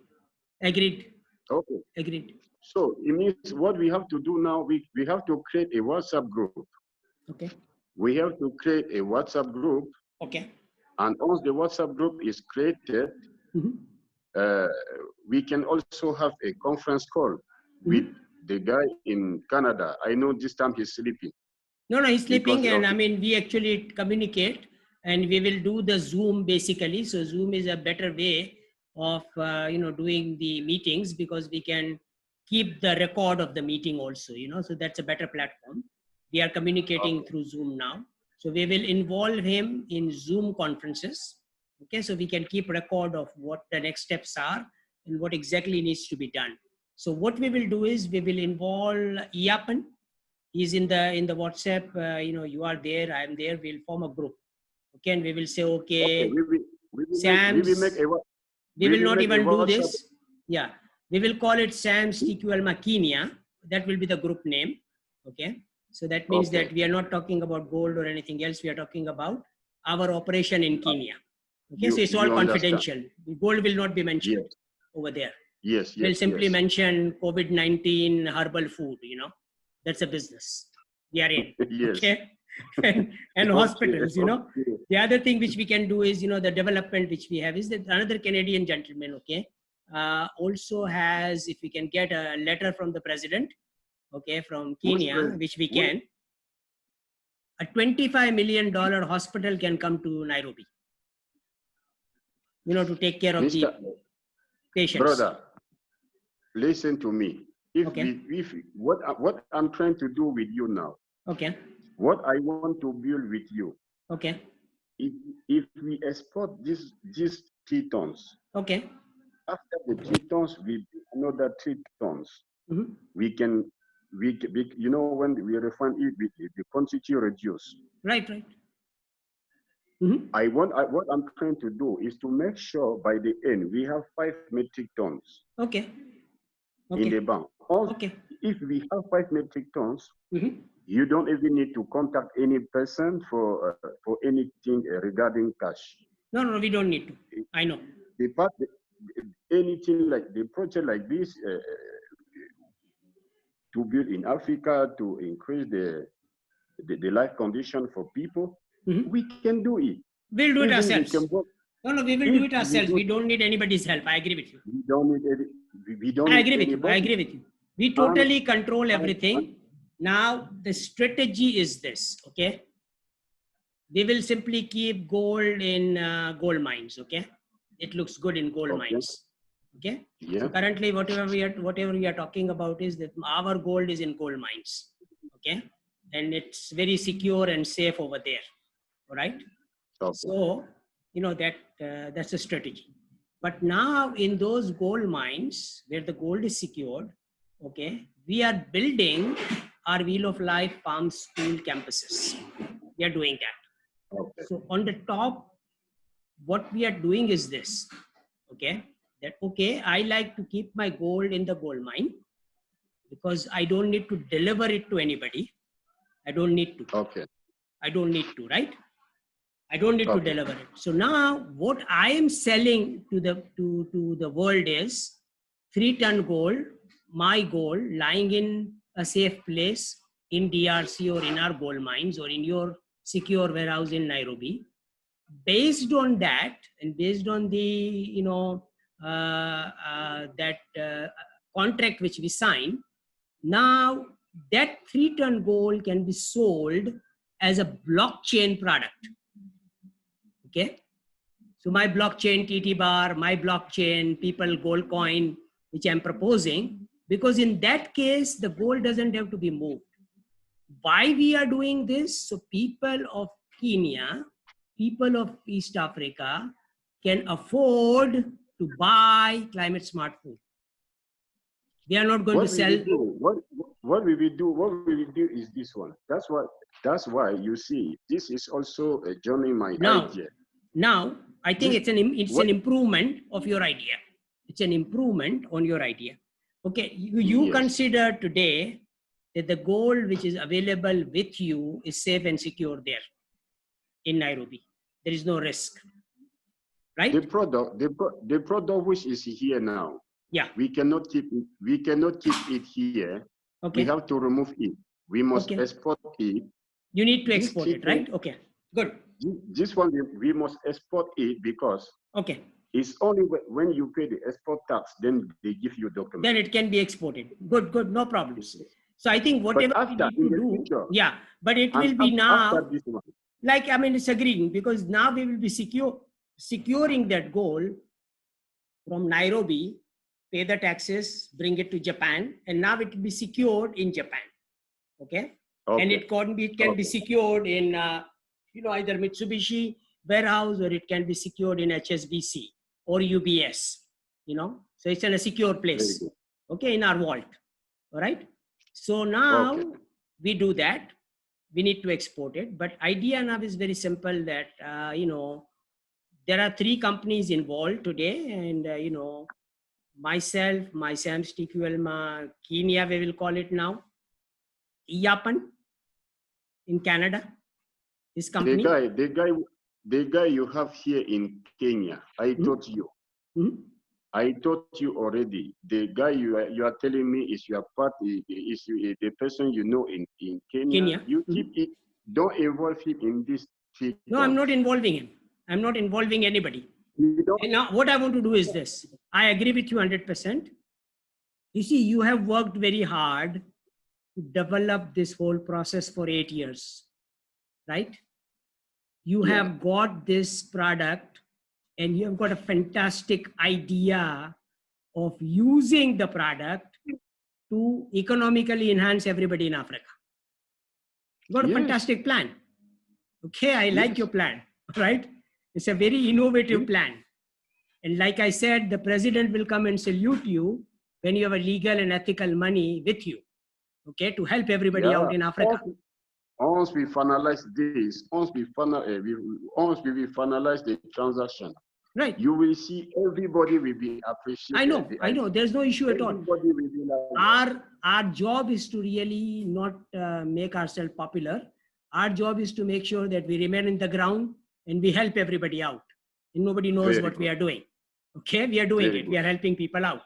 Agreed. Okay. Agreed. So it means what we have to do now, we have to create a WhatsApp group. Okay. We have to create a WhatsApp group. Okay. And once the WhatsApp group is created, Mm-hmm. we can also have a conference call with Mm-hmm. the guy in Canada. I know this time he's sleeping. No, he's Because sleeping, and I mean, we actually communicate, and we will do the Zoom basically. So Zoom is a better way of doing the meetings, because we can keep the record of the meeting also. So that's a better platform. We are communicating through Zoom now, so we will involve him in Zoom conferences. Okay, so we can keep record of what the next steps are and what exactly needs to be done. So what we will do is we will involve Iapan. He's in the WhatsApp. You are there, I am there. We'll form a group. Okay, and we will say, okay, okay, we will make Sam's. a We we will will not make a even do WhatsApp. this. Yeah, we will call it Sam's TQL Kenya. That will be the group name. Okay, so that means Okay. that we are not talking about gold or anything else. We are talking about our operation in Kenya. Okay, so it's all You understand? confidential. Gold will not be mentioned Yes. over there. Yes. We'll Yes. simply Yes. mention COVID-19 herbal food. That's a business we are in. Yes. Okay, and Okay. hospitals. Okay. The other thing which we can do is, the development which we have is that another Canadian gentleman, okay, also has, if we can get a letter from the president, okay, from Which Kenya, president? which we can, a $25 million hospital can come to Nairobi, to take care of Mr. the patients. Brother, listen to me. If Okay. what I'm trying to do with you now, Okay. what I want to build with you, Okay. if we export these 3 tons, Okay. after the 3 tons, we build another 3 tons. Mm-hmm. We can when we refine it, the quantity reduce. Right. Mm-hmm. What I'm trying to do is to make sure by the end we have 5 metric tons Okay. in the bank. Also, Okay. if we have 5 metric tons, Mm-hmm. you don't even need to contact any person for anything regarding cash. No, we don't need to. I know. Anything like the project like this to build in Africa to increase the life condition for people, Mm-hmm. we can do it. We'll do it Even we ourselves. can work. No, no, we will do it ourselves. We don't need anybody's help. I agree with you. We don't need any. We don't I need agree with you. I anybody. agree with you. We totally control everything. Now, the strategy is this, okay? We will simply keep gold in gold mines, okay? It looks good in gold mines, okay? Yeah. So currently, whatever we are talking about is that our gold is in gold mines, okay? And it's very secure and safe over there, all right? Okay. So, you know, that's a strategy. But now in those gold mines where the gold is secured, okay, we are building our Wheel of Life Palm School campuses. We are doing that. Okay. So on the top, what we are doing is this, okay, that, okay, I like to keep my gold in the gold mine because I don't need to deliver it to anybody. I don't need to. Okay. I don't need to, right? I don't need to Okay. deliver it. So now what I am selling to the world is 3-ton gold, my gold lying in a safe place in DRC or in our gold mines or in your secure warehouse in Nairobi. Based on that and based on the, contract which we sign, now that 3-ton gold can be sold as a blockchain product. Okay, so my blockchain TT bar, my blockchain people gold coin, which I'm proposing, because in that case the gold doesn't have to be moved. Why we are doing this? So people of Kenya, people of East Africa can afford to buy climate smart food. We are not going to sell. What we will do is this one. That's why you see this is also a journey my idea. Now I think it's an improvement of your idea. It's an improvement on your idea. Okay, you yes. Consider today that the gold which is available with you is safe and secure there in Nairobi. There is no risk, right? The product which is here now. Yeah. We cannot keep it here. Okay. We have to remove it. We must export it. You need to export it, right? Okay. Good. This one we must export it because it's only when you pay the export tax, then they give you documents. Then it can be exported. Good, no problems. So I think whatever we need to do, future, yeah, but it will be now, like, I mean, it's agreeing because now we will be securing that gold from Nairobi, pay the taxes, bring it to Japan, and now it will be secured in Japan. Okay. And it can be secured in, either Mitsubishi warehouse or it can be secured in HSBC or UBS, so it's in a secure place, okay, in our vault. All right. So now we do that. We need to export it. But idea now is very simple that, there are 3 companies involved today and, myself, my Sam's TQL, Kenya, we will call it now, Iyapan in Canada, this company. The guy you have here in Kenya, I told you. I told you already. The guy you are telling me is your party, is the person you know in Kenya. You keep it. Don't involve him in this. No, I'm not involving him. I'm not involving anybody. And now what I want to do is this. I agree with you 100%. You see, you have worked very hard to develop this whole process for 8 years, right? You have got this product and you have got a fantastic idea of using the product to economically enhance everybody in Africa. You got a fantastic plan. Okay, I like your plan, right? It's a very innovative plan. And like I said, the president will come and salute you when you have a legal and ethical money with you, okay, to help everybody out in Africa. Once we finalize this, once we finalize the transaction, right, you will see everybody will be appreciated. I know. There's no issue at all. Everybody will be like, our job is to really not make ourselves popular. Our job is to make sure that we remain in the ground and we help everybody out. And nobody knows what we are doing. Okay, we are doing it. We are helping people out.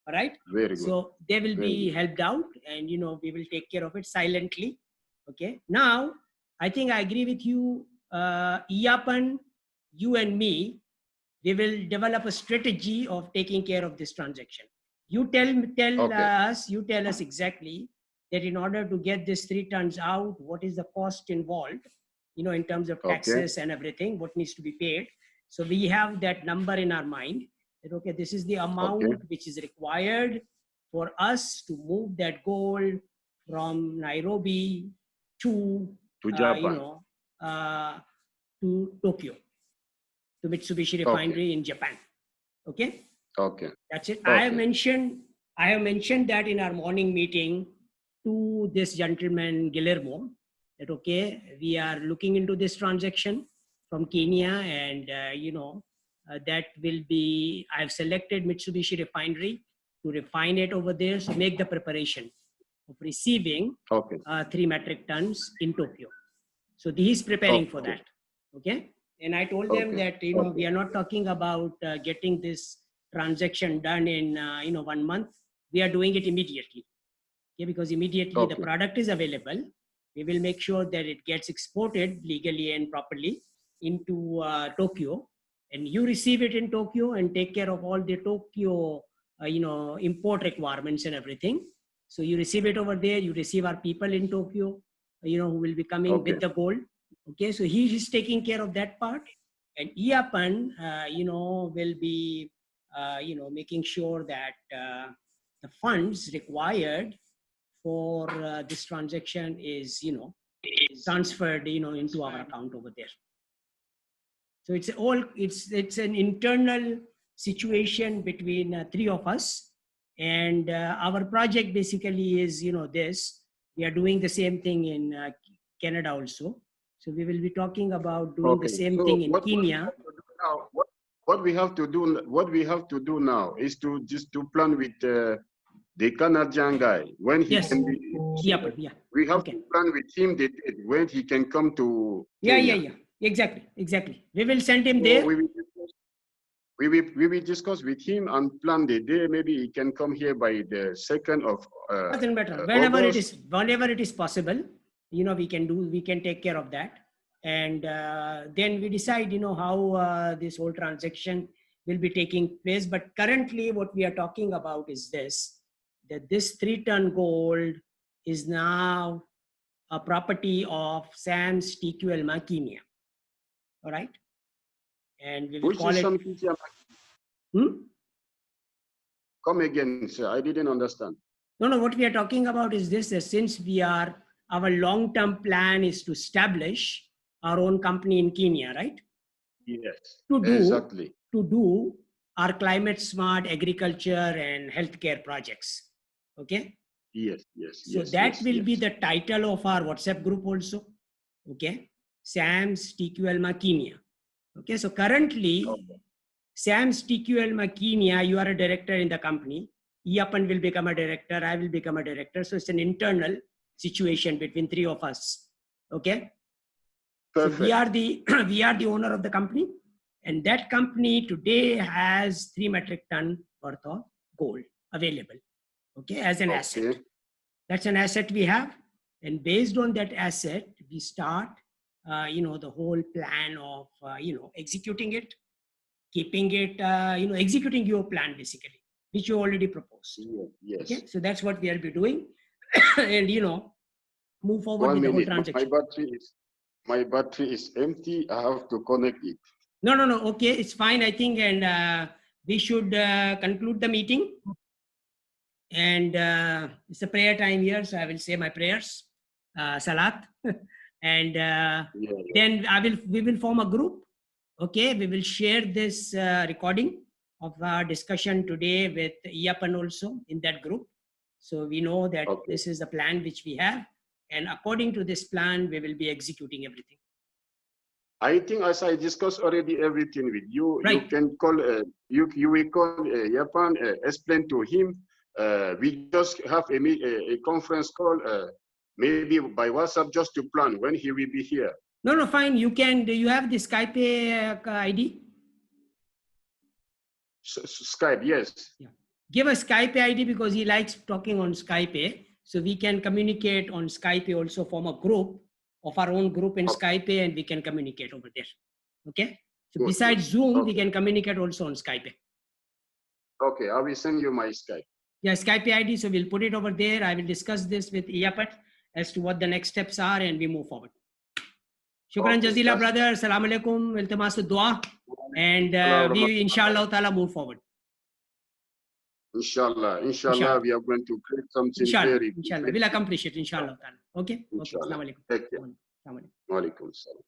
All right. Very good. So they will be helped out, and we will take care of it silently. Okay. Now, I think I agree with you. Iyapan you and me, we will develop a strategy of taking care of this transaction. You tell us exactly that in order to get this 3 tons out, what is the cost involved, in terms of taxes and everything, what needs to be paid. So we have that number in our mind that, okay, this is the amount which is required for us to move that gold from Nairobi to Japan. To Tokyo, to Mitsubishi refinery in Japan. Okay. That's it. I have mentioned that in our morning meeting to this gentleman Guillermo, that okay, we are looking into this transaction from Kenya, and that will be, I've selected Mitsubishi refinery to refine it over there, so make the preparation of receiving 3 metric tons in Tokyo. So he's preparing for that. Okay. And I told them that, we are not talking about getting this transaction done in, 1 month. We are doing it immediately. Okay. Because immediately the product is available. We will make sure that it gets exported legally and properly into Tokyo, and you receive it in Tokyo and take care of all the Tokyo, import requirements and everything. So you receive it over there, you receive our people in Tokyo, who will be coming with the gold. Okay, so he is taking care of that part, and Iapan, will be, making sure that the funds required for this transaction is, transferred, into our account over there. So it's an internal situation between 3 of us, and our project basically is, this. We are doing the same thing in Canada also. So we will be talking about doing the same thing in Kenya. What we have to do now is to plan with the Canadian guy when he can be. We have to plan with him when he can come to Kenya. Yeah. Exactly. We will send him there. We will discuss with him and plan the day. Maybe he can come here by the 2nd of doesn't matter. Whenever it is possible, we can take care of that. And then we decide, how this whole transaction will be taking place. But currently what we are talking about is this, that this 3-ton gold is now a property of Sam's TQL Kenya. All right. And we will call it. Come again, sir. I didn't understand. No. What we are talking about is this: that since our long-term plan is to establish our own company in Kenya, right? Yes. To do our climate smart agriculture and healthcare projects. Okay. Yes. So that will be the title of our WhatsApp group also. Okay. Sam's TQL Kenya. Okay. So currently, Sam's TQL Kenya, you are a director in the company. Iapan will become a director. I will become a director. So it's an internal situation between 3 of us. Okay. Perfect. So we are the owner of the company, and that company today has 3 metric ton worth of gold available. Okay. As an asset. That's an asset we have. And based on that asset, we start, the whole plan of, executing it, keeping it, executing your plan basically, which you already proposed. Yes. Okay. So that's what we'll be doing. And, move forward with the whole transaction. My battery is empty. I have to connect it. No. Okay. It's fine, I think. And we should conclude the meeting. And it's a prayer time here. So I will say my prayers, Salat. And then we will form a group. Okay. We will share this recording of our discussion today with Iapan also in that group. So we know that this is the plan which we have. And according to this plan, we will be executing everything. I think as I discussed already everything with you, right. You can call, you will call Iapan, explain to him. We just have a conference call, maybe by WhatsApp, just to plan when he will be here. No, fine. You can. Do you have the Skype ID? Skype, yes. Yeah. Give a Skype ID because he likes talking on Skype. So we can communicate on Skype, also form a group of our own group in Skype, and we can communicate over there. Okay. So besides Zoom, we Okay. can communicate also on Skype. Okay, I will send you my Skype. Yeah, Skype ID. So we'll put it over there. I will discuss this with Iyapat as to what the next steps are, and we move forward. Shukran Okay, Jazila, that's brother. Assalamu alaikum. Iltamasu dua. And Hello, we, inshallah ta'ala, move forward. Inshallah, Inshallah. we are going to create something Inshallah. very Inshallah. good. We'll accomplish it, inshallah ta'ala. Okay? Okay. Inshallah. Assalamu alaikum. Take care. Assalamu alaikum. Wa alaikum salam.